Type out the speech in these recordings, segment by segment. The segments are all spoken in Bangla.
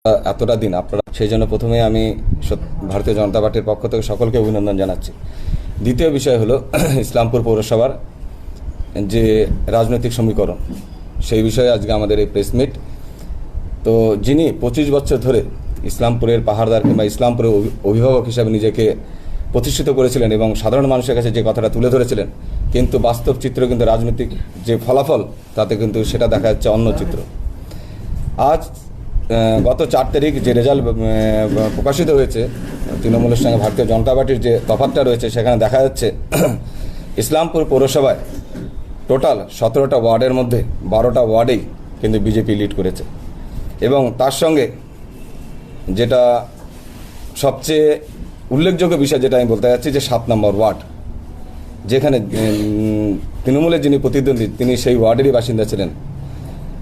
এতটা দিন আপনারা সেই জন্য প্রথমে আমি ভারতীয় জনতা পার্টির পক্ষ থেকে সকলকে অভিনন্দন জানাচ্ছি। দ্বিতীয় বিষয় হলো ইসলামপুর পৌরসভার যে রাজনৈতিক সমীকরণ, সেই বিষয়ে আজকে আমাদের এই প্রেস মিট। তো যিনি 25 বছর ধরে ইসলামপুরের পাহাড়দার কিংবা ইসলামপুরের অভিভাবক হিসাবে নিজেকে প্রতিষ্ঠিত করেছিলেন এবং সাধারণ মানুষের কাছে যে কথাটা তুলে ধরেছিলেন, কিন্তু বাস্তব চিত্র কিন্তু রাজনৈতিক যে ফলাফল তাতে কিন্তু সেটা দেখা যাচ্ছে অন্য চিত্র। আজ গত 4 তারিখ যে রেজাল্ট প্রকাশিত হয়েছে, তৃণমূলের সঙ্গে ভারতীয় জনতা পার্টির যে তফাৎটা রয়েছে, সেখানে দেখা যাচ্ছে ইসলামপুর পৌরসভায় টোটাল 17টা ওয়ার্ডের মধ্যে 12টা ওয়ার্ডেই কিন্তু বিজেপি লিড করেছে। এবং তার সঙ্গে যেটা সবচেয়ে উল্লেখযোগ্য বিষয় যেটা আমি বলতে যাচ্ছি, যে 7 নম্বর ওয়ার্ড, যেখানে তৃণমূলের যিনি প্রতিদ্বন্দ্বী তিনি সেই ওয়ার্ডেরই বাসিন্দা ছিলেন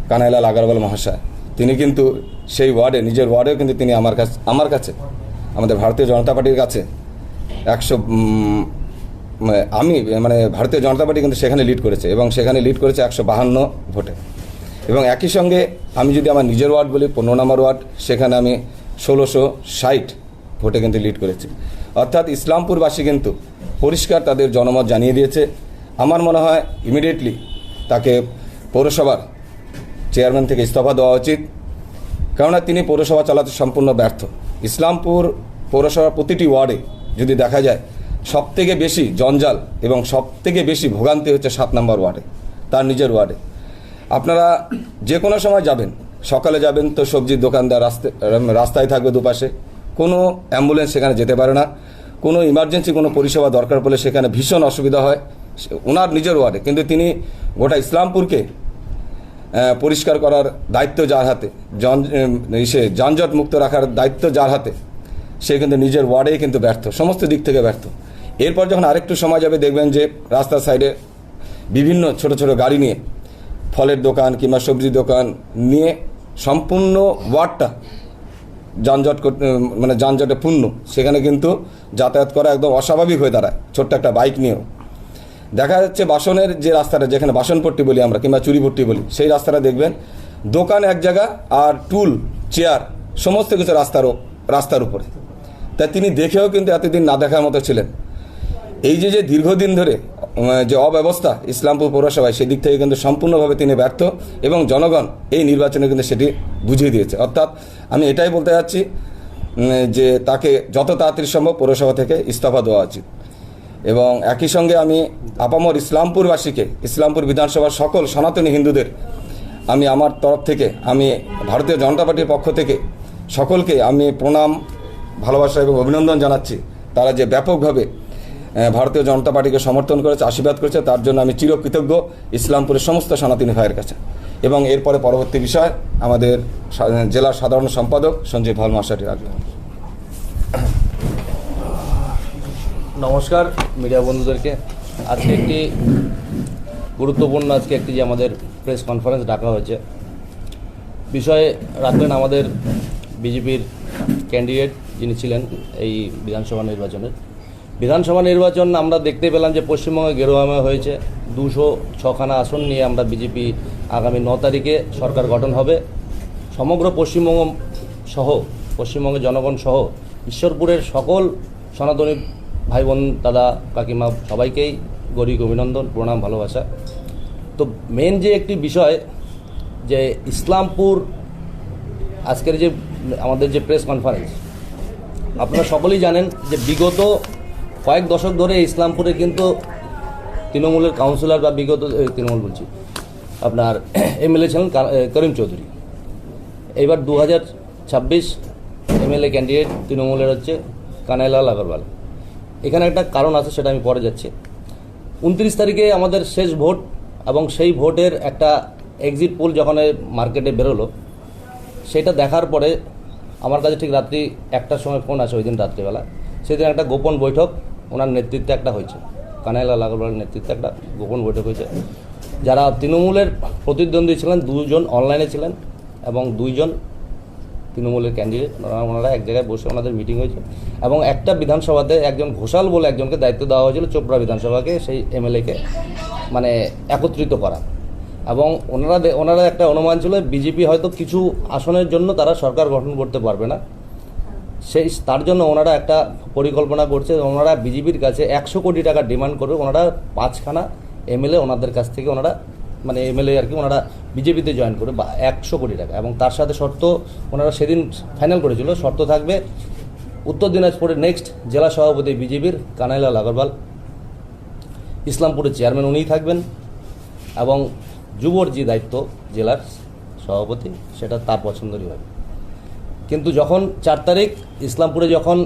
কানাইলাল আগরওয়াল মহাশয়। তিনি কিন্তু সেই ওয়ার্ডে, নিজের ওয়ার্ডেও কিন্তু তিনি আমার কাছে আমাদের ভারতীয় জনতা পার্টির কাছে 100 ভারতীয় জনতা পার্টি কিন্তু সেখানে লিড করেছে এবং সেখানে লিড করেছে 152 ভোটে। এবং একই সঙ্গে আমি যদি আমার নিজের ওয়ার্ড বলি, 15 নম্বর ওয়ার্ড, সেখানে আমি 1660 ভোটে কিন্তু লিড করেছি। অর্থাৎ ইসলামপুরবাসী কিন্তু পরিষ্কার তাদের জনমত জানিয়ে দিয়েছে। আমার মনে হয় ইমিডিয়েটলি তাকে পৌরসভার চেয়ারম্যান থেকে ইস্তফা দেওয়া উচিত, কেননা তিনি পৌরসভা চালাতে সম্পূর্ণ ব্যর্থ। ইসলামপুর পৌরসভার প্রতিটি ওয়ার্ডে যদি দেখা যায়, সবথেকে বেশি জঞ্জাল এবং সবথেকে বেশি ভোগান্তি হচ্ছে 7 নম্বর ওয়ার্ডে, তার নিজের ওয়ার্ডে। আপনারা যে কোনো সময় যাবেন, সকালে যাবেন তো সবজির দোকানদার রাস্তায় থাকবে দুপাশে, কোনো অ্যাম্বুলেন্স সেখানে যেতে পারে না, কোনো ইমার্জেন্সি কোনো পরিষেবা দরকার পড়লে সেখানে ভীষণ অসুবিধা হয় ওনার নিজের ওয়ার্ডে। কিন্তু তিনি গোটা ইসলামপুরকে পরিষ্কার করার দায়িত্ব যার হাতে, যানজট মুক্ত রাখার দায়িত্ব যার হাতে, সে কিন্তু নিজের ওয়ার্ডেই কিন্তু ব্যর্থ, সমস্ত দিক থেকে ব্যর্থ। এরপর যখন আরেকটু সময় যাবে, দেখবেন যে রাস্তার সাইডে বিভিন্ন ছোট ছোট গাড়ি নিয়ে, ফলের দোকান কিংবা সবজির দোকান নিয়ে সম্পূর্ণ ওয়ার্ডটা যানজটে পূর্ণ। সেখানে কিন্তু যাতায়াত করা একদম অস্বাভাবিক হয়ে দাঁড়ায়, ছোট্ট একটা বাইক নিয়েও। দেখা যাচ্ছে বাসনের যে রাস্তাটা, যেখানে বাসনপট্টি বলি আমরা কিংবা চুরিপট্টি বলি, সেই রাস্তাটা দেখবেন দোকান এক জায়গা আর টুল চেয়ার সমস্ত কিছু রাস্তার উপরে। তাই তিনি দেখেও কিন্তু এতদিন না দেখার মতো ছিলেন। এই যে দীর্ঘদিন ধরে যে অব্যবস্থা ইসলামপুর পৌরসভায়, সেদিক থেকে কিন্তু সম্পূর্ণভাবে তিনি ব্যর্থ এবং জনগণ এই নির্বাচনে কিন্তু সেটি বুঝিয়ে দিয়েছে। অর্থাৎ আমি এটাই বলতে যাচ্ছি যে তাকে যত তাড়াতাড়ি সম্ভব পৌরসভা থেকে ইস্তফা দেওয়া উচিত। এবং একই সঙ্গে আমি আপামর ইসলামপুরবাসীকে, ইসলামপুর বিধানসভার সকল সনাতনী হিন্দুদের আমি আমার তরফ থেকে, আমি ভারতীয় জনতা পার্টির পক্ষ থেকে সকলকে আমি প্রণাম, ভালোবাসা এবং অভিনন্দন জানাচ্ছি। তারা যে ব্যাপকভাবে ভারতীয় জনতা পার্টিকে সমর্থন করেছে, আশীর্বাদ করেছে, তার জন্য আমি চিরকৃতজ্ঞ ইসলামপুরের সমস্ত সনাতনী ভাইয়ের কাছে। এবং এরপরে পরবর্তী বিষয় আমাদের জেলার সাধারণ সম্পাদক সঞ্জীব ভাল মহাশয়টি রাখবেন। নমস্কার মিডিয়া বন্ধুদেরকে। আজকে একটি গুরুত্বপূর্ণ একটি যে আমাদের প্রেস কনফারেন্স ডাকা হয়েছে, বিষয়ে রাখবেন আমাদের বিজেপির ক্যান্ডিডেট যিনি ছিলেন এই বিধানসভা নির্বাচন। আমরা দেখতে পেলাম যে পশ্চিমবঙ্গে গেরুয়াময় হয়েছে। 206খানা আসন নিয়ে আমরা বিজেপি আগামী 9 তারিখে সরকার গঠন হবে। সমগ্র পশ্চিমবঙ্গের জনগণ সহ ঈশ্বরপুরের সকল সনাতনী ভাই বোন, দাদা কাকিমা সবাইকেই গরিব অভিনন্দন, প্রণাম, ভালোবাসা। তো মেন যে একটি বিষয়, যে ইসলামপুর আজকের যে আমাদের যে প্রেস কনফারেন্স, আপনারা সকলেই জানেন যে বিগত কয়েক দশক ধরে ইসলামপুরে কিন্তু তৃণমূলের কাউন্সিলর বা আপনার এমএলএ ছিলেন করিম চৌধুরী। এইবার 2026 এমএলএ ক্যান্ডিডেট তৃণমূলের হচ্ছে কানাইলাল আগরওয়াল। এখানে একটা কারণ আছে, সেটা আমি পরে যাচ্ছি। 29 তারিখে আমাদের শেষ ভোট, এবং সেই ভোটের একটা এক্সিট পোল যখন মার্কেটে বেরোলো, সেটা দেখার পরে আমার কাছে ঠিক রাত্রি 1টার সময় ফোন আসে, ওই দিন রাত্রিবেলা। সেদিন একটা গোপন বৈঠক ওনার নেতৃত্বে একটা হয়েছে, কানাইলাল আগরওয়ালের নেতৃত্বে একটা গোপন বৈঠক হয়েছে। যারা তৃণমূলের প্রতিদ্বন্দ্বী ছিলেন, 2 জন অনলাইনে ছিলেন এবং 2 জন তৃণমূলের ক্যান্ডিডেট, ওনারা এক জায়গায় বসে ওনাদের মিটিং হয়েছে। এবং একটা বিধানসভাতে একজন ঘোষাল বলে একজনকে দায়িত্ব দেওয়া হয়েছিল চোপড়া বিধানসভাকে, সেই এমএলএকে একত্রিত করা। এবং ওনারা একটা অনুমান ছিল বিজেপি হয়তো কিছু আসনের জন্য তারা সরকার গঠন করতে পারবে না, তার জন্য ওনারা একটা পরিকল্পনা করছে। ওনারা বিজেপির কাছে 100 কোটি টাকা ডিমান্ড করবে। ওনারা 5খানা এমএলএ ওনাদের কাছ থেকে ওনারা মানে এমএলএ আর কি ওনারা বিজেপিতে জয়েন করবে 100 কোটি টাকা। এবং তার সাথে শর্ত ওনারা সেদিন ফাইনাল করেছিল, শর্ত থাকবে উত্তর দিনাজপুরের নেক্সট জেলা সভাপতি বিজেপির কানাইলাল আগরওয়াল, ইসলামপুরের চেয়ারম্যান উনিই থাকবেন, এবং যুবর যে দায়িত্ব জেলার সভাপতি সেটা তার পছন্দেরই হবে। কিন্তু যখন 4 তারিখ ইসলামপুরে যখন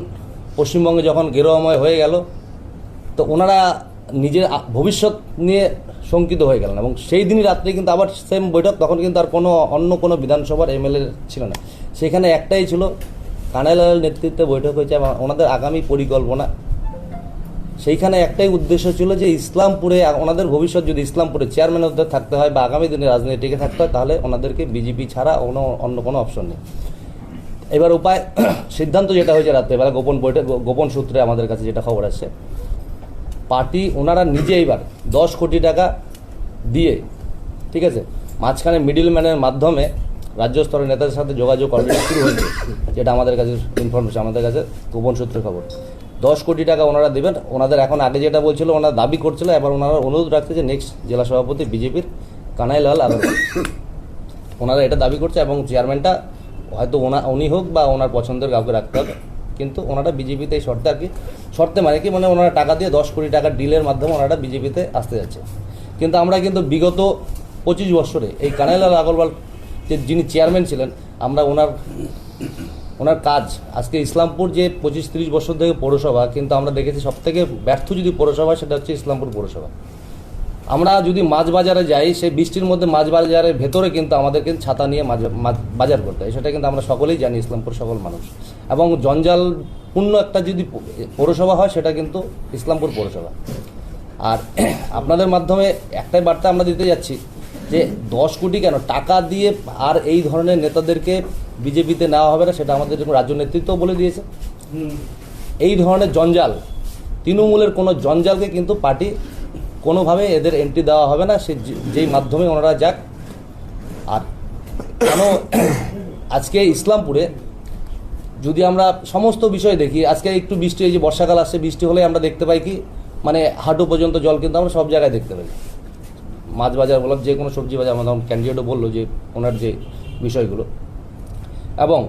পশ্চিমবঙ্গে যখন গেরুয়াময় হয়ে গেল, তো ওনারা নিজের ভবিষ্যৎ নিয়ে শঙ্কিত হয়ে গেলেন। এবং সেই দিনই রাত্রে কিন্তু আবার সেম বৈঠক, তখন কিন্তু আর অন্য কোনো বিধানসভার এমএলএ ছিল না, সেখানে একটাই ছিল কানাইলাল নেতৃত্বে বৈঠক হয়েছে এবং ওনাদের আগামী পরিকল্পনা। সেইখানে একটাই উদ্দেশ্য ছিল যে ইসলামপুরে ওনাদের ভবিষ্যৎ যদি ইসলামপুরে চেয়ারম্যান হতে থাকতে হয় বা আগামী দিনে রাজনীতি টিকে থাকতে হয়, তাহলে ওনাদেরকে বিজেপি ছাড়া অন্য কোনো অপশন নেই। এবার সিদ্ধান্ত যেটা হয়েছে রাত্রেবেলা গোপন সূত্রে আমাদের কাছে যেটা খবর আসছে, পার্টি ওনারা নিজে এইবার 10 কোটি টাকা দিয়ে, ঠিক আছে, মাঝখানে মিডলম্যানের মাধ্যমে রাজ্য স্তরের নেতাদের সাথে যোগাযোগ অলরেডি শুরু হয়েছে, যেটা আমাদের কাছে ইনফরমেশন, আমাদের কাছে গোপন সূত্রের খবর। 10 কোটি টাকা ওনারা দেবেন। ওনাদের এখন আগে যেটা বলছিল ওনারা দাবি করছিল, এবার ওনারা অনুরোধ রাখছে যে নেক্সট জেলা সভাপতি বিজেপির কানাইলাল আগরওয়াল, ওনারা এটা দাবি করছে। এবং চেয়ারম্যানটা হয়তো উনি হোক বা ওনার পছন্দের কাউকে রাখতে হবে, কিন্তু ওনারা বিজেপিতে এই শর্তে আর কি, শর্তে মানে কি, মানে ওনারা টাকা দিয়ে 10 কোটি টাকার ডিলের মাধ্যমে ওনারা বিজেপিতে আসতে যাচ্ছে। কিন্তু আমরা কিন্তু বিগত 25 বছরে এই কানাইলাল আগরওয়াল যিনি চেয়ারম্যান ছিলেন, আমরা ওনার কাজ, আজকে ইসলামপুর যে 25-30 বছর থেকে পৌরসভা, কিন্তু আমরা দেখেছি সবথেকে ব্যর্থ যদি পৌরসভা সেটা হচ্ছে ইসলামপুর পৌরসভা। আমরা যদি মাছ বাজারে যাই, সেই বৃষ্টির মধ্যে মাছ বাজারের ভেতরে কিন্তু আমাদের কিন্তু ছাতা নিয়ে বাজার করতে হয়, সেটা কিন্তু আমরা সকলেই জানি, ইসলামপুর সকল মানুষ। এবং জঞ্জালপূর্ণ একটা যদি পৌরসভা হয় সেটা কিন্তু ইসলামপুর পৌরসভা। আর আপনাদের মাধ্যমে একটাই বার্তা আমরা দিতে যাচ্ছি যে 10 কোটি কেন টাকা দিয়ে আর এই ধরনের নেতাদেরকে বিজেপিতে নেওয়া হবে না, সেটা আমাদের রাজ্য নেতৃত্ব বলে দিয়েছে। এই ধরনের জঞ্জাল, তৃণমূলের কোনো জঞ্জালকে কিন্তু পার্টি কোনোভাবে এদের এন্ট্রি দেওয়া হবে না, সে যেই মাধ্যমে ওনারা যাক। আর কেন আজকে ইসলামপুরে যদি আমরা সমস্ত বিষয় দেখি, আজকে একটু বৃষ্টি, এই যে বর্ষাকাল আসছে, বৃষ্টি হলে আমরা দেখতে পাই কি, মানে হাঁটু পর্যন্ত জল কিন্তু আমরা সব জায়গায় দেখতে পাই। মাছ বাজার বললাম, যে কোনো সবজি বাজার, আমাদের ক্যান্ডিডেটও বললো যে ওনার যে বিষয়গুলো, এবং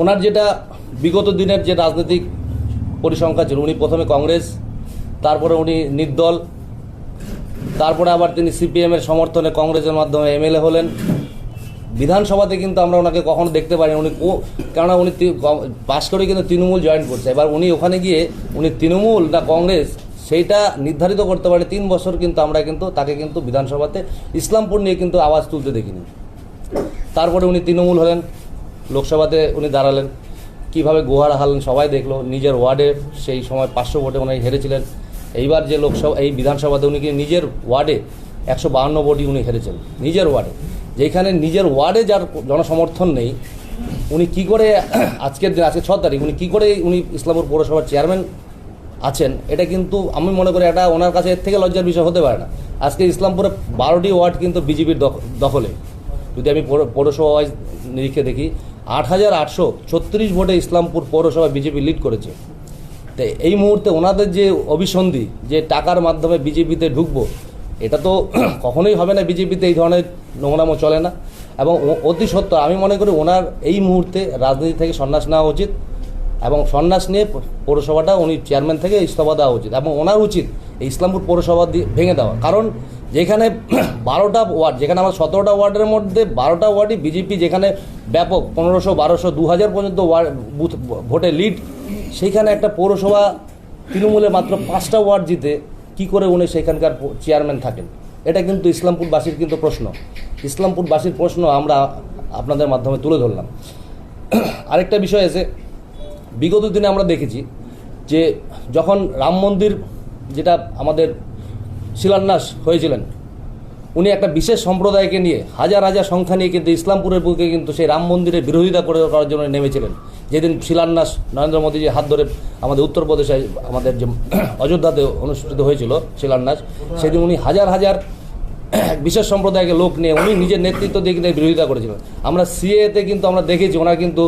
ওনার যেটা বিগত দিনের যে রাজনৈতিক পরিসংখ্যান ছিল, উনি প্রথমে কংগ্রেস, তারপরে উনি নির্দল, তারপরে আবার তিনি সিপিএমের সমর্থনে কংগ্রেসের মাধ্যমে এমএলএ হলেন। বিধানসভাতে কিন্তু আমরা ওনাকে কখনো দেখতে পারিনি, কেননা উনি পাশ করে কিন্তু তৃণমূল জয়েন করছে। এবার উনি ওখানে গিয়ে উনি তৃণমূল না কংগ্রেস সেইটা নির্ধারিত করতে পারে 3 বছর, কিন্তু আমরা কিন্তু তাকে কিন্তু বিধানসভাতে ইসলামপুর নিয়ে কিন্তু আওয়াজ তুলতে দেখিনি। তারপরে উনি তৃণমূল হলেন, লোকসভাতে উনি দাঁড়ালেন, কীভাবে গোহারা হারলেন সবাই দেখলো। নিজের ওয়ার্ডে সেই সময় 500 ভোটে উনি হেরেছিলেন। এইবার যে লোকসভা, এই বিধানসভাতে উনি নিজের ওয়ার্ডে 152 ভোটই উনি হেরেছেন, নিজের ওয়ার্ডে। যেখানে নিজের ওয়ার্ডে যার জনসমর্থন নেই, উনি কি করে আজকে 6 তারিখ উনি কি করে উনি ইসলামপুর পৌরসভার চেয়ারম্যান আছেন, এটা কিন্তু আমি মনে করি এটা ওনার কাছে এর থেকে লজ্জার বিষয় হতে পারে না। আজকে ইসলামপুরে 12টি ওয়ার্ড কিন্তু বিজেপির দখলে। যদি আমি পৌরসভা ওয়াইজ নিরীক্ষে দেখি, 8836 ভোটে ইসলামপুর পৌরসভা বিজেপি লিড করেছে। তো এই মুহূর্তে ওনাদের যে অভিসন্ধি, যে টাকার মাধ্যমে বিজেপিতে ঢুকবো, এটা তো কখনোই হবে না। বিজেপিতে এই ধরনের নোংরামো চলে না। এবং অতি সত্য আমি মনে করি ওনার এই মুহূর্তে রাজনীতি থেকে সন্ন্যাস নেওয়া উচিত, এবং সন্ন্যাস নিয়ে পৌরসভাটা উনি চেয়ারম্যান থেকে ইস্তফা দেওয়া উচিত। এবং ওনার উচিত এই ইসলামপুর পৌরসভা ভেঙে দেওয়া। কারণ যেখানে 12টা ওয়ার্ড, যেখানে আমার 17টা ওয়ার্ডের মধ্যে 12টা ওয়ার্ডই বিজেপি, যেখানে ব্যাপক 1500, 1200, 2000 পর্যন্ত বুথ ভোটে লিড, সেইখানে একটা পৌরসভা তৃণমূলে মাত্র 5টা ওয়ার্ড জিতে কি করে উনি সেখানকার চেয়ারম্যান থাকেন? এটা কিন্তু ইসলামপুরবাসীর কিন্তু প্রশ্ন, ইসলামপুরবাসীর প্রশ্ন আমরা আপনাদের মাধ্যমে তুলে ধরলাম। আরেকটা বিষয় আছে, বিগত দিনে আমরা দেখেছি যে যখন রাম মন্দির যেটা আমাদের শিলান্যাস হয়েছিলেন, উনি একটা বিশেষ সম্প্রদায়কে নিয়ে হাজার হাজার সংখ্যা নিয়ে কিন্তু ইসলামপুরের বুকে কিন্তু সেই রাম মন্দিরের বিরোধিতা করার জন্য নেমেছিলেন। যেদিন শিলান্যাস নরেন্দ্র মোদীজির হাত ধরে আমাদের উত্তরপ্রদেশে আমাদের যে অযোধ্যাতে অনুষ্ঠিত হয়েছিল শিলান্যাস, সেদিন উনি হাজার হাজার এক বিশেষ সম্প্রদায়ের লোক নিয়ে উনি নিজের নেতৃত্ব দিয়ে কিন্তু বিরোধিতা করেছিলেন। আমরা সিএতে কিন্তু আমরা দেখেছি ওনার কিন্তু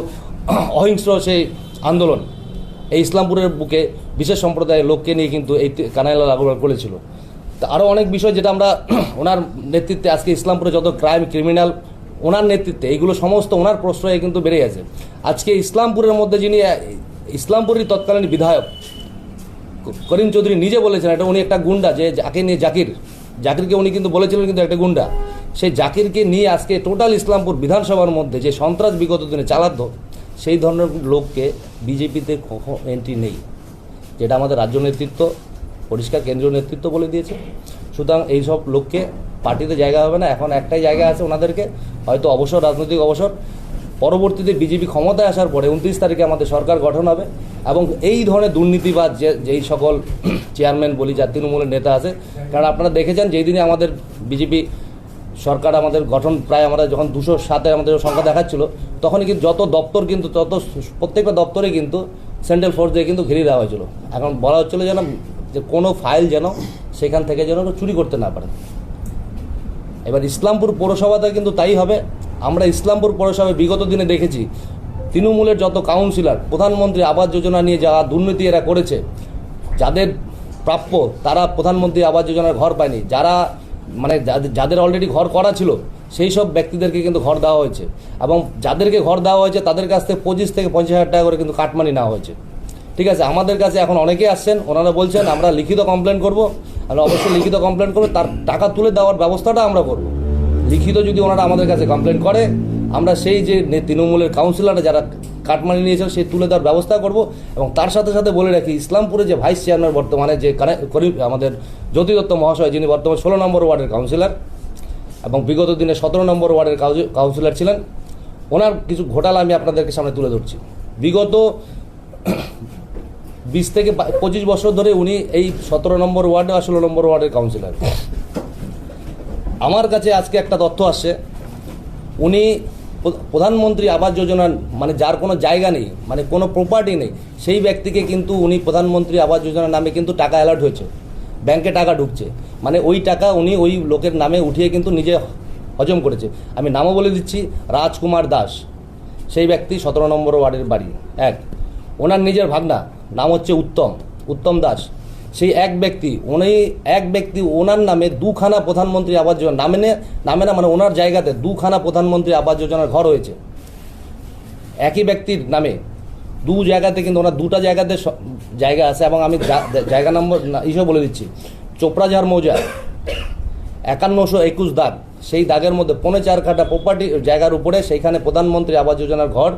অহিংস্র সেই আন্দোলন এই ইসলামপুরের বুকে বিশেষ সম্প্রদায়ের লোককে নিয়ে কিন্তু এই কানাইলাল আগরওয়াল করেছিল। তা আরও অনেক বিষয় যেটা আমরা ওনার নেতৃত্বে আজকে ইসলামপুরে যত ক্রিমিনাল ওনার নেতৃত্বে এইগুলো সমস্ত ওনার প্রশ্রয়ে কিন্তু বেড়ে গেছে। আজকে ইসলামপুরের মধ্যে যিনি ইসলামপুরের তৎকালীন বিধায়ক করিম চৌধুরী নিজে বলেছেন এটা উনি একটা গুন্ডা, যে যাকে নিয়ে জাকিরকে উনি কিন্তু বলেছিলেন কিন্তু একটা গুন্ডা। সেই জাকিরকে নিয়ে আজকে টোটাল ইসলামপুর বিধানসভার মধ্যে যে সন্ত্রাস বিগত দিনে চালাতো সেই ধরনের লোককে বিজেপিতে এন্ট্রি নেই, যেটা আমাদের রাজ্য নেতৃত্ব পরিষ্কার কেন্দ্রীয় নেতৃত্ব বলে দিয়েছে। সুতরাং এইসব লোককে পার্টিতে জায়গা হবে না। এখন একটাই জায়গা আছে ওনাদেরকে, হয়তো অবসর, রাজনৈতিক অবসর। পরবর্তীতে বিজেপি ক্ষমতায় আসার পরে 29 তারিখে আমাদের সরকার গঠন হবে এবং এই ধরনের দুর্নীতিবাজ যেই সকল চেয়ারম্যান বলি যা তৃণমূলের নেতা আছে, কারণ আপনারা দেখেছেন যেই দিনে আমাদের বিজেপি সরকার আমাদের গঠন প্রায় আমরা যখন 207-এ আমাদের সংখ্যা দেখাচ্ছিল তখনই কিন্তু যত দপ্তর কিন্তু প্রত্যেকটা দপ্তরে কিন্তু সেন্ট্রাল ফোর্স দিয়ে কিন্তু ঘিরে দেওয়া হয়েছিল। এখন বলা হচ্ছিল যেন যে কোনো ফাইল যেন সেখান থেকে যেন চুরি করতে না পারে। এবার ইসলামপুর পৌরসভাতে কিন্তু তাই হবে। আমরা ইসলামপুর পৌরসভায় বিগত দিনে দেখেছি তৃণমূলের যত কাউন্সিলর প্রধানমন্ত্রী আবাস যোজনা নিয়ে যা দুর্নীতি এরা করেছে, যাদের প্রাপ্য তারা প্রধানমন্ত্রী আবাস যোজনার ঘর পায়নি, যারা মানে যাদের অলরেডি ঘর করা ছিল সেই সব ব্যক্তিদেরকে কিন্তু ঘর দেওয়া হয়েছে এবং যাদেরকে ঘর দেওয়া হয়েছে তাদের কাছ থেকে 25 থেকে 50,000 টাকা করে কিন্তু কাটমানি নেওয়া হয়েছে। ঠিক আছে, আমাদের কাছে এখন অনেকেই আসছেন, ওনারা বলছেন আমরা লিখিত কমপ্লেন করব। আমরা অবশ্যই লিখিত কমপ্লেন করবো, তার টাকা তুলে দেওয়ার ব্যবস্থাটা আমরা করব। লিখিত যদি ওনারা আমাদের কাছে কমপ্লেন করে আমরা সেই যে তৃণমূলের কাউন্সিলররা যারা কাটমানি নিয়েছিল সেই তুলে দেওয়ার ব্যবস্থা করব। এবং তার সাথে সাথে বলে রাখি ইসলামপুরে যে ভাইস চেয়ারম্যান বর্তমানে যে আমাদের জ্যোতি দত্ত মহাশয়, যিনি বর্তমানে 16 নম্বর ওয়ার্ডের কাউন্সিলর এবং বিগত দিনে 17 নম্বর ওয়ার্ডের কাউন্সিলর ছিলেন, ওনার কিছু ঘোটালা আমি আপনাদেরকে সামনে তুলে ধরছি। বিগত 20 থেকে 25 বছর ধরে উনি এই 17 নম্বর ওয়ার্ডে আর 16 নম্বর ওয়ার্ডের কাউন্সিলর। আমার কাছে আজকে একটা তথ্য আসছে, উনি প্রধানমন্ত্রী আবাস যোজনা মানে যার কোনো জায়গা নেই, মানে কোনো প্রপার্টি নেই, সেই ব্যক্তিকে কিন্তু উনি প্রধানমন্ত্রী আবাস যোজনার নামে কিন্তু টাকা অ্যালার্ট হয়েছে, ব্যাংকে টাকা ঢুকছে, মানে ওই টাকা উনি ওই লোকের নামে উঠিয়ে কিন্তু নিজে হজম করেছে। আমি নামও বলে দিচ্ছি, রাজকুমার দাস, সেই ব্যক্তি 17 নম্বর ওয়ার্ডের বাড়ি। ওনার নিজের ভাগনা নাম হচ্ছে উত্তম দাস। সেই এক ব্যক্তি ওনার নামে 2খানা প্রধানমন্ত্রী আবাস যোজনা নামে না, মানে ওনার জায়গাতে 2খানা প্রধানমন্ত্রী আবাস যোজনার ঘর হয়েছে একই ব্যক্তির নামে। 2 জায়গাতে কিন্তু ওনার 2টা জায়গাতে জায়গা আছে এবং আমি জায়গা নম্বর হিসেবে বলে দিচ্ছি। চোপড়াঝাড় মৌজা 5121 দাগ, সেই দাগের মধ্যে 4.5 কাঠা প্রপার্টি জায়গার উপরে সেইখানে প্রধানমন্ত্রী আবাস যোজনার ঘর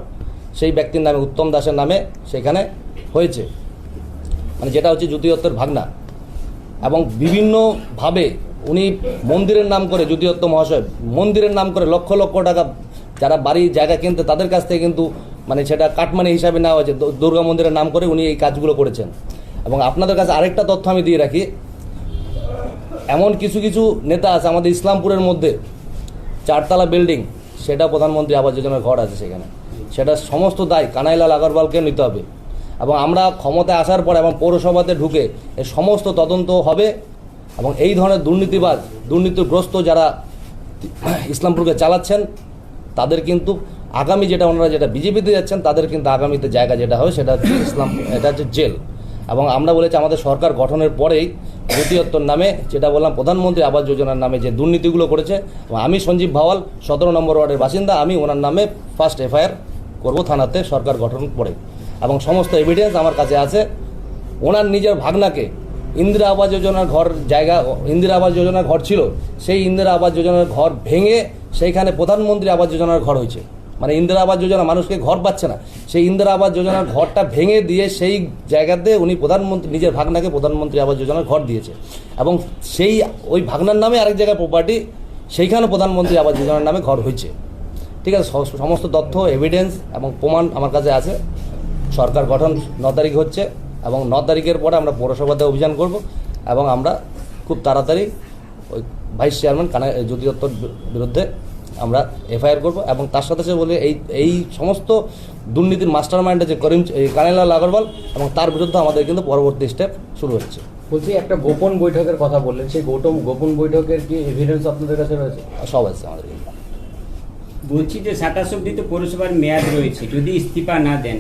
সেই ব্যক্তির নামে উত্তম দাসের নামে সেখানে হয়েছে, মানে যেটা হচ্ছে জ্যোতি দত্তের ভাগনা। এবং বিভিন্নভাবে উনি মন্দিরের নাম করে, জ্যোতি দত্ত মহাশয় মন্দিরের নাম করে লক্ষ লক্ষ টাকা যারা বাড়ি জায়গা কিনতে তাদের কাছ থেকে কিন্তু মানে সেটা কাটমানি হিসাবে নেওয়া হয়েছে। দুর্গা মন্দিরের নাম করে উনি এই কাজগুলো করেছেন। এবং আপনাদের কাছে আরেকটা তথ্য আমি দিয়ে রাখি, এমন কিছু নেতা আছে আমাদের ইসলামপুরের মধ্যে, 4তলা বিল্ডিং, সেটা প্রধানমন্ত্রী আবাস যোজনার ঘর আছে সেখানে, সেটা সমস্ত দায় কানাইলাল আগরওয়ালকে নিতে হবে। এবং আমরা ক্ষমতায় আসার পর এবং পৌরসভাতে ঢুকে এর সমস্ত তদন্ত হবে এবং এই ধরনের দুর্নীতিগ্রস্ত যারা ইসলামপুরকে চালাচ্ছেন তাদের কিন্তু আগামী ওনারা যেটা বিজেপিতে যাচ্ছেন তাদের কিন্তু আগামীতে জায়গা যেটা হবে সেটা হচ্ছে এটা হচ্ছে জেল। এবং আমরা বলেছি আমাদের সরকার গঠনের পরেই জ্যোতি দত্তর নামে, যেটা বললাম প্রধানমন্ত্রী আবাস যোজনার নামে যে দুর্নীতিগুলো করেছে, এবং আমি সঞ্জীব ভাওয়াল 17 নম্বর ওয়ার্ডের বাসিন্দা, আমি ওনার নামে ফার্স্ট এফআইআর করবো থানাতে সরকার গঠন পরে। এবং সমস্ত এভিডেন্স আমার কাছে আছে। ওনার নিজের ভাগনাকে ইন্দিরা আবাস যোজনার ইন্দিরা আবাস যোজনার ঘর ছিল, সেই ইন্দিরা আবাস যোজনার ঘর ভেঙে সেইখানে প্রধানমন্ত্রী আবাস যোজনার ঘর হয়েছে। মানে ইন্দিরা আবাস যোজনা মানুষকে ঘর পাচ্ছে না, সেই ইন্দিরা আবাস যোজনার ঘরটা ভেঙে দিয়ে সেই জায়গাতে উনি নিজের ভাগনাকে প্রধানমন্ত্রী আবাস যোজনার ঘর দিয়েছে। এবং সেই ওই ভাগনার নামে আরেক জায়গায় প্রপার্টি, সেইখানে প্রধানমন্ত্রী আবাস যোজনার নামে ঘর হয়েছে। ঠিক আছে, সমস্ত তথ্য এভিডেন্স এবং প্রমাণ আমার কাছে আছে। সরকার গঠন 9 তারিখ হচ্ছে এবং 9 তারিখের পরে আমরা পৌরসভাতে অভিযান করব এবং আমরা খুব তাড়াতাড়ি ওই ভাইস চেয়ারম্যান জ্যোতি দত্তর বিরুদ্ধে আমরা এফআইআর করব। এবং তার সাথে সাথে বলে এই সমস্ত দুর্নীতির মাস্টার মাইন্ডে যে কানাইলাল আগরওয়াল এবং তার বিরুদ্ধে আমাদের কিন্তু পরবর্তী স্টেপ শুরু হচ্ছে। বলছি একটা গোপন বৈঠকের কথা বললেন, সেই গোপন বৈঠকের কি এভিডেন্স আপনাদের কাছে রয়েছে? সব আছে আমাদের কাছে। বলছি যে 27 অবধি তো পৌরসভার মেয়াদ রয়েছে, যদি ইস্তিফা না দেন,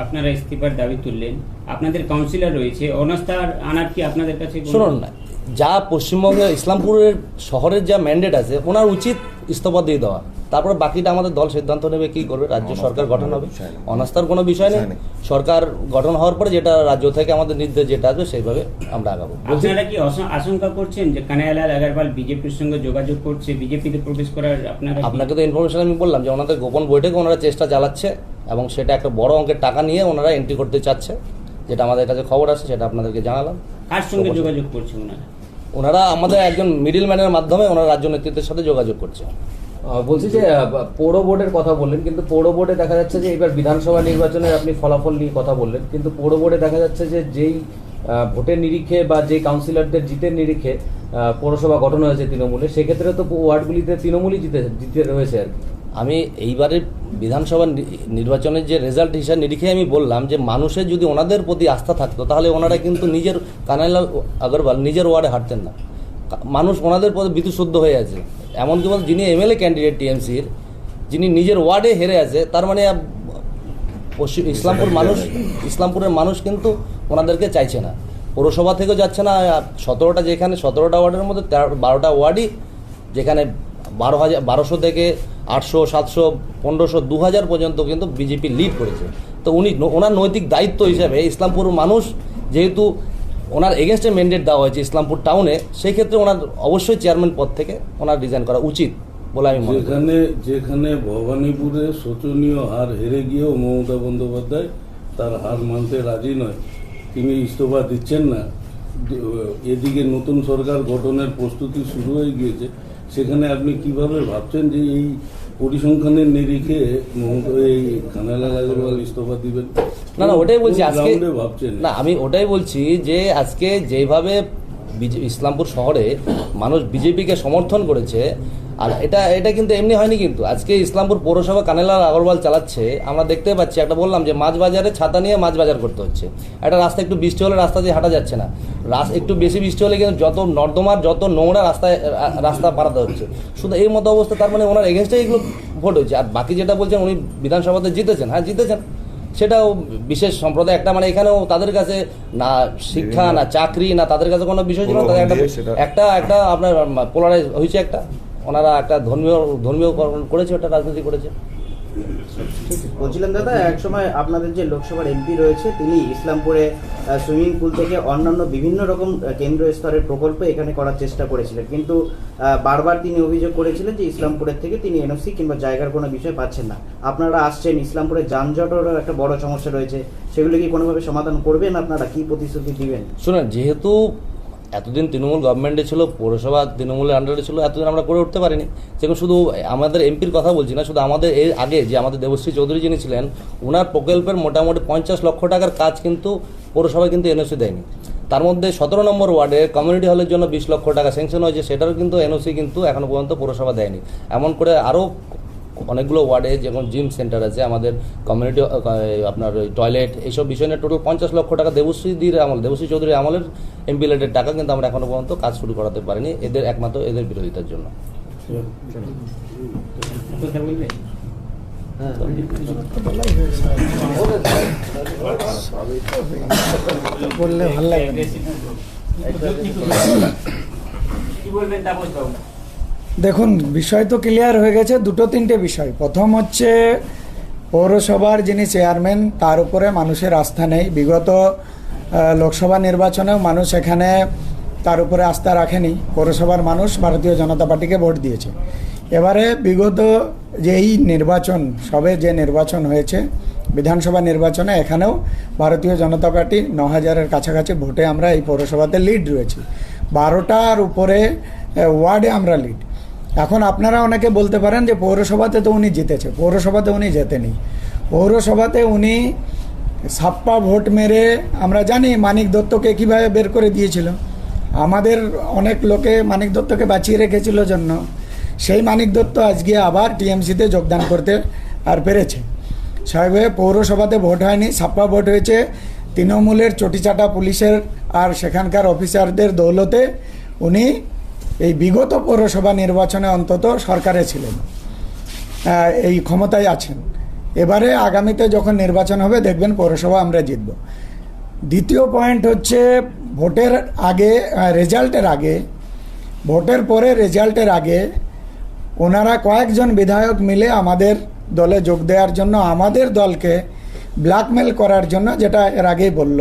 আপনারা ইস্তিফার দাবি তুললেন, আপনাদের কাউন্সিলর রয়েছে, অনাস্থা আনার কি আপনাদের কাছে শুনুন না, যা পশ্চিমবঙ্গে ইসলামপুরের শহরের যা ম্যান্ডেট আছে ওনার উচিত ইস্তফা দিয়ে দেওয়া, তারপরে বাকিটা আমাদের দল সিদ্ধান্ত নেবে কি করবে। রাজ্য সরকার গঠন হবে, অনাস্থার কোনো বিষয় নেই। সরকার গঠন হওয়ার পরে যেটা রাজ্য থেকে আমাদের নির্দেশ যেটা আসবে সেইভাবে আমরা আগাবো। আপনারা কি আশঙ্কা করছেন যে কানাইলাল আগরওয়াল বিজেপির সঙ্গে যোগাযোগ করছে, বিজেপিতে প্রবেশ করার? আপনাকে তো ইনফরমেশন আমি বললাম যে ওনাদের গোপন বৈঠকে ওনারা চেষ্টা চালাচ্ছে এবং সেটা একটা বড় অঙ্কের টাকা নিয়ে ওনারা এন্ট্রি করতে চাচ্ছে, যেটা আমাদের কাছে খবর আছে, সেটা আপনাদেরকে জানালাম। কার সঙ্গে যোগাযোগ করছে ওনারা আমাদের একজন মিডিল ম্যানের মাধ্যমে ওনারা রাজ্য নেতৃত্বের সাথে যোগাযোগ করছে। বলছি যে পৌর বোর্ডের কথা বললেন, কিন্তু পৌর বোর্ডে দেখা যাচ্ছে যে এবার বিধানসভা নির্বাচনের আপনি ফলাফল নিয়ে কথা বললেন, কিন্তু পৌর বোর্ডে দেখা যাচ্ছে যে যেই ভোটের নিরিখে বা যেই কাউন্সিলরদের জিতের নিরিখে পৌরসভা গঠন হয়েছে তৃণমূলে, সেক্ষেত্রে তো ওয়ার্ডগুলিতে তৃণমূলই জিতে রয়েছে আর কি। আমি এইবারের বিধানসভা নির্বাচনের যে রেজাল্ট হিসাবে নিরিখে আমি বললাম যে মানুষের যদি ওনাদের প্রতি আস্থা থাকতো তাহলে ওনারা কিন্তু নিজের কানাইলাল আগরওয়াল নিজের ওয়ার্ডে হাঁটতেন না। মানুষ ওনাদের প্রতি বিতুশুদ্ধ হয়ে আছে, এমনকি বল যিনি এমএলএ ক্যান্ডিডেট টিএমসির, যিনি নিজের ওয়ার্ডে হেরে আছে, তার মানে ইসলামপুরের মানুষ কিন্তু ওনাদেরকে চাইছে না। পৌরসভা থেকেও যাচ্ছে না, 17টা যেখানে 17টা ওয়ার্ডের মধ্যে 12টা ওয়ার্ডই যেখানে 1200 থেকে 800, 700, 1500, 2000 পর্যন্ত কিন্তু বিজেপি লিড করেছে। তো ওনার নৈতিক দায়িত্ব হিসাবে ইসলামপুর মানুষ যেহেতু ওনার এগেনস্টে ম্যান্ডেট দেওয়া হয়েছে ইসলামপুর টাউনে, সেই ক্ষেত্রে ওনার অবশ্যই চেয়ারম্যান পদ থেকে ওনার রিজাইন করা উচিত বলে আমি মনে করি। যেখানে ভবানীপুরে শোচনীয় হার হেরে গিয়েও মমতা বন্দ্যোপাধ্যায় তার হার মানতে রাজি নয়, তিনি ইস্তফা দিচ্ছেন না, এদিকে নতুন সরকার গঠনের প্রস্তুতি শুরু হয়ে গিয়েছে, সেখানে আপনি কিভাবে ভাবছেন যে এই পরিসংখ্যানের নিরিখে এই কানাইলাল আগরওয়াল ইস্তফা দিবেন? না, ওটাই বলছি আজকে ভাবছেন না, আমি ওটাই বলছি যে আজকে যেভাবে ইসলামপুর শহরে মানুষ বিজেপিকে সমর্থন করেছে, আর এটা কিন্তু এমনি হয়নি। কিন্তু আজকে ইসলামপুর পৌরসভা কানাইলাল আগরওয়াল চালাচ্ছে, আমরা দেখতে পাচ্ছি, একটা বললাম যে মাছ বাজারে ছাতা নিয়ে মাছ বাজার করতে হচ্ছে, একটা রাস্তা একটু বৃষ্টি হলে রাস্তা দিয়ে হাঁটা যাচ্ছে না, একটু বেশি বৃষ্টি হলে কিন্তু যত নর্দমার যত নোংরা রাস্তা পারাতে হচ্ছে। শুধু এই মতো অবস্থা, তার মানে ওনার এগেনস্টে এগুলো ভোট হচ্ছে। আর বাকি যেটা বলছেন উনি বিধানসভাতে জিতেছেন, হ্যাঁ জিতেছেন, সেটাও বিশেষ সম্প্রদায় একটা, মানে এখানেও তাদের কাছে না শিক্ষা না চাকরি না তাদের কাছে কোনো বিষয় ছিল না, তাদের একটা আপনার পোলারাইজ হয়েছে, একটা ওনারা একটা ধর্মীয় করেছে, ওটা রাজনীতি করেছে। বলছিলাম দাদা, একসময় আপনাদের যে লোকসভার এমপি রয়েছে তিনি ইসলামপুরে সুইমিং পুল থেকে অন্যান্য বিভিন্ন রকম কেন্দ্রীয় স্তরের প্রকল্প এখানে করার চেষ্টা করেছিলেন, কিন্তু বারবার তিনি অভিযোগ করেছিলেন যে ইসলামপুরের থেকে তিনি এনওসি কিংবা জায়গার কোনো বিষয় পাচ্ছেন না। আপনারা আসছেন, ইসলামপুরে যানজটেরও একটা বড় সমস্যা রয়েছে, সেগুলো কি কোনোভাবে সমাধান করবেন? আপনারা কি প্রতিশ্রুতি দিবেন? শুনুন, যেহেতু এতদিন তৃণমূল গভর্নমেন্টে ছিল, পৌরসভা তৃণমূলের আন্ডারে ছিল, এতদিন আমরা করে উঠতে পারিনি। যেমন শুধু আমাদের এমপির কথা বলছি না, শুধু আমাদের এর আগে যে আমাদের দেবশ্রী চৌধুরী যিনি ছিলেন, ওনার প্রকল্পের মোটামুটি 50 লক্ষ টাকার কাজ কিন্তু পৌরসভা কিন্তু এনওসি দেয়নি। তার মধ্যে 17 নম্বর ওয়ার্ডে কমিউনিটি হলের জন্য 20 লক্ষ টাকা স্যাংশন হয়েছে, সেটারও কিন্তু এনওসি কিন্তু এখনও পর্যন্ত পৌরসভা দেয়নি। এমন করে আরও অনেকগুলো ওয়ার্ডে যেমন জিম সেন্টার আছে, আমাদের কমিউনিটি আপনার টয়লেট, এইসব বিষয় নিয়ে টোটাল 50 লক্ষ টাকা দেবশ্রী চৌধুরীর আমলের এমপি লেটের টাকা কিন্তু আমরা এখনো পর্যন্ত কাজ শুরু করাতে পারিনি, একমাত্র এদের বিরোধিতার জন্য। বললে ভালো লাগে। দেখুন, বিষয় তো ক্লিয়ার হয়ে গেছে, 2-3টে বিষয়। প্রথম হচ্ছে পৌরসভার যিনি চেয়ারম্যান তার উপরে মানুষের আস্থা নেই। বিগত লোকসভা নির্বাচনেও মানুষ এখানে তার উপরে আস্থা রাখেনি, পৌরসভার মানুষ ভারতীয় জনতা পার্টিকে ভোট দিয়েছে। এবারে বিগত যেই নির্বাচন, যে নির্বাচন হয়েছে বিধানসভা নির্বাচনে, এখানেও ভারতীয় জনতা পার্টি 9000-এর কাছাকাছি ভোটে আমরা এই পৌরসভাতে লিড রয়েছি, 12টার উপরে ওয়ার্ডে আমরা লিড। এখন আপনারা অনেকে বলতে পারেন যে পৌরসভাতে তো উনি জিতেছে, পৌরসভাতে উনি জেতেনি। পৌরসভাতে উনি ছাপ্পা ভোট মেরে, আমরা জানি মানিক দত্তকে কীভাবে বের করে দিয়েছিল, আমাদের অনেক লোকে মানিক দত্তকে বাঁচিয়ে রেখেছিল জন্য সেই মানিক দত্ত আজকে আবার টিএমসিতে যোগদান করতে আর পেরেছে। স্বাভাবিকভাবে পৌরসভাতে ভোট হয়নি, ছাপ্পা ভোট হয়েছে, তৃণমূলের চটিচাটা পুলিশের আর সেখানকার অফিসারদের দৌলতে উনি এই বিগত পৌরসভা নির্বাচনে অন্তত সরকারে ছিলেন, এই ক্ষমতায় আছেন। এবারে আগামীতে যখন নির্বাচন হবে দেখবেন পৌরসভা আমরা জিতব। দ্বিতীয় পয়েন্ট হচ্ছে ভোটের আগে, রেজাল্টের আগে, ভোটের পরে রেজাল্টের আগে ওনারা কয়েকজন বিধায়ক মিলে আমাদের দলে যোগ দেওয়ার জন্য, আমাদের দলকে ব্ল্যাকমেল করার জন্য, যেটা এর আগেই বলল,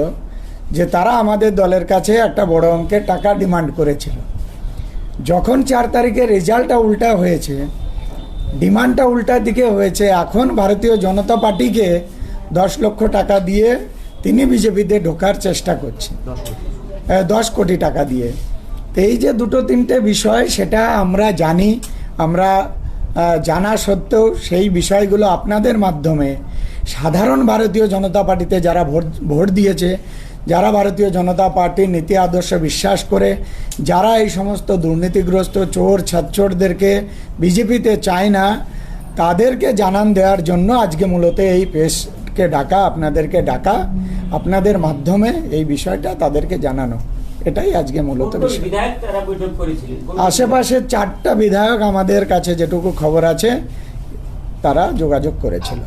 যে তারা আমাদের দলের কাছে একটা বড় অঙ্কের টাকা ডিমান্ড করেছিল। যখন 4 তারিখে রেজাল্টটা উল্টা হয়েছে, ডিমান্ডটা উল্টার দিকে হয়েছে, এখন ভারতীয় জনতা পার্টিকে 10 লক্ষ টাকা দিয়ে তিনি বিজেপিতে ঢোকার চেষ্টা করছে, 10 কোটি টাকা দিয়ে। তো এই যে 2-3টে বিষয়, সেটা আমরা জানি, আমরা জানা সত্ত্বেও সেই বিষয়গুলো আপনাদের মাধ্যমে সাধারণ ভারতীয় জনতা পার্টিতে যারা ভোট দিয়েছে, যারা ভারতীয় জনতা পার্টির নীতি আদর্শে বিশ্বাস করে, যারা এই সমস্ত দুর্নীতিগ্রস্ত চোর ছাত্রদেরকে বিজেপিতে চায় না, তাদেরকে জানান দেওয়ার জন্য আজকে মূলত এই প্রেসকে ডাকা, আপনাদেরকে ডাকা, আপনাদের মাধ্যমে এই বিষয়টা তাদেরকে জানানো, এটাই আজকে মূলত বিষয়। বিধায়ক তারা বৈঠক করেছিলেন, আশেপাশে 4টা বিধায়ক আমাদের কাছে যেটুকু খবর আছে তারা যোগাযোগ করেছিল।